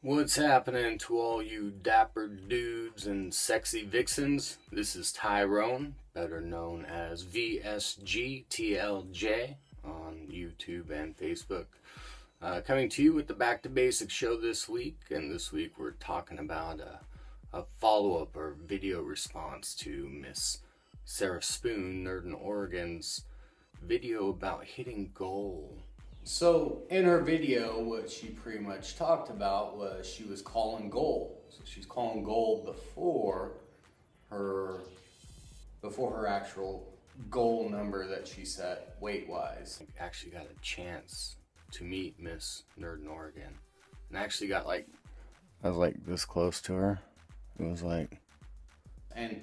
What's happening to all you dapper dudes and sexy vixens? This is Tyrone, better known as VSGTLJ on YouTube and Facebook. Coming to you with the Back to Basics show this week, and this week we're talking about a follow-up or video response to Miss Sarah Spoon, Nerd in Oregon's video about hitting goal. So in her video, what she pretty much talked about was she was calling goal. So she's calling goal before her actual goal number that she set weight-wise. I actually got a chance to meet Miss Nerd in Oregon, and I actually got I was like this close to her. It was like, and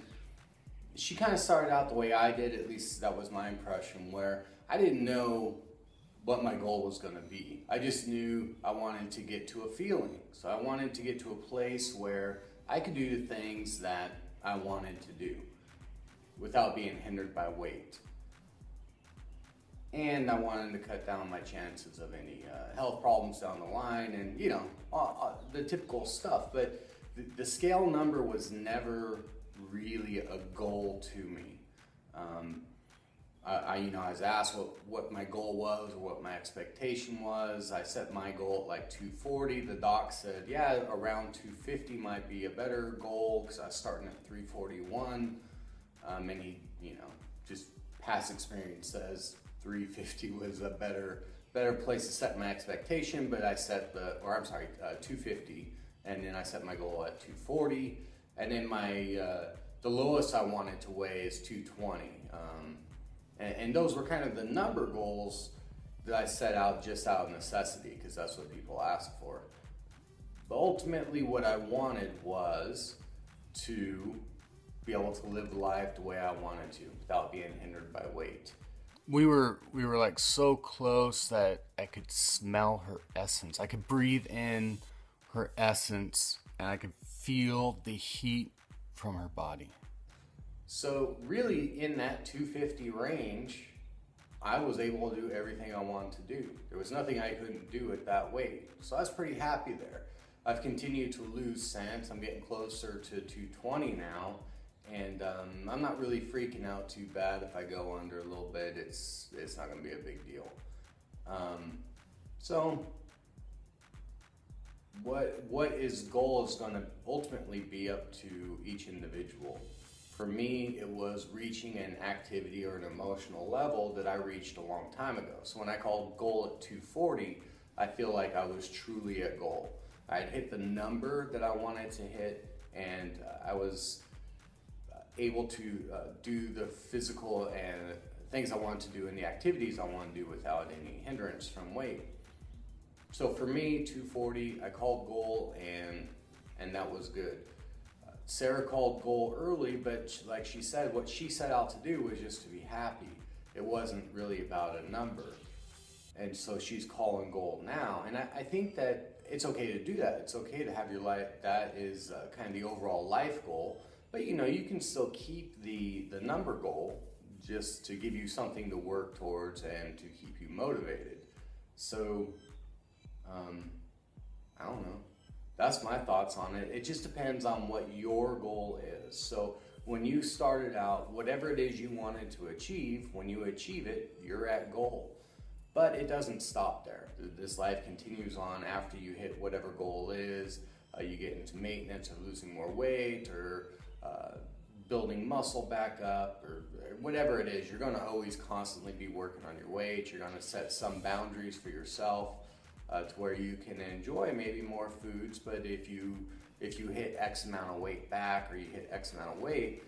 she kind of started out the way I did. At least that was my impression, where I didn't know what my goal was going to be. I just knew I wanted to get to a feeling. So I wanted to get to a place where I could do the things that I wanted to do without being hindered by weight. And I wanted to cut down my chances of any health problems down the line, and you know, the typical stuff. But the scale number was never really a goal to me. I was asked what my goal was or what my expectation was. I set my goal at like 240. The doc said, yeah, around 250 might be a better goal because I was starting at 341. And he, just past experience says 350 was a better place to set my expectation. But I set 250, and then I set my goal at 240, and then the lowest I wanted to weigh is 220. And those were kind of the number goals that I set out just out of necessity, because that's what people ask for. But ultimately what I wanted was to be able to live life the way I wanted to without being hindered by weight. We were like so close that I could smell her essence. I could breathe in her essence, and I could feel the heat from her body. So really, in that 250 range, I was able to do everything I wanted to do. There was nothing I couldn't do at that weight. So I was pretty happy there. I've continued to lose scent. I'm getting closer to 220 now, and I'm not really freaking out too bad. If I go under a little bit, it's not gonna be a big deal. So what is goal is gonna ultimately be up to each individual. For me, it was reaching an activity or an emotional level that I reached a long time ago. So when I called goal at 240, I feel like I was truly at goal. I had hit the number that I wanted to hit, and I was able to do the physical and things I wanted to do and the activities I wanted to do without any hindrance from weight. So for me, 240, I called goal, and that was good. Sarah called goal early, but like she said, what she set out to do was just to be happy. It wasn't really about a number. And so she's calling goal now. And I think that it's okay to do that. It's okay to have your life, that is kind of the overall life goal. But you can still keep the number goal just to give you something to work towards and to keep you motivated. So, I don't know. That's my thoughts on it. It just depends on what your goal is. So when you started out, whatever it is you wanted to achieve, when you achieve it, you're at goal. But it doesn't stop there. This life continues on after you hit whatever goal is. You get into maintenance or losing more weight or building muscle back up or whatever it is. You're gonna always constantly be working on your weight. You're gonna set some boundaries for yourself. To where you can enjoy maybe more foods, but if you hit X amount of weight back, or you hit X amount of weight,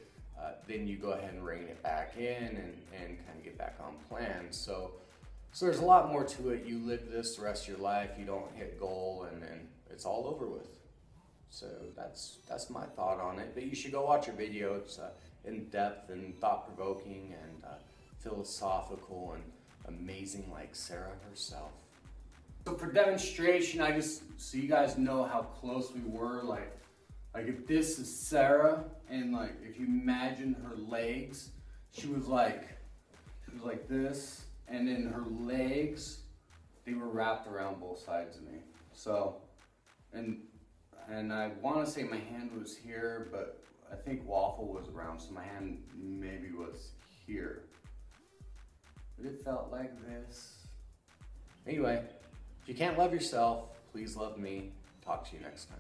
then you go ahead and rein it back in and kind of get back on plan. So there's a lot more to it. You live this the rest of your life, you don't hit goal, and then it's all over with. So that's my thought on it. But you should go watch her video. It's in depth and thought-provoking and philosophical and amazing, like Sarah herself. So for demonstration, so you guys know how close we were, like if this is Sarah, and if you imagine her legs, she was like this, and then her legs, they were wrapped around both sides of me. So, and And I want to say my hand was here, but I think waffle was around, so my hand maybe was here. But it felt like this. Anyway, if you can't love yourself, please love me. Talk to you next time.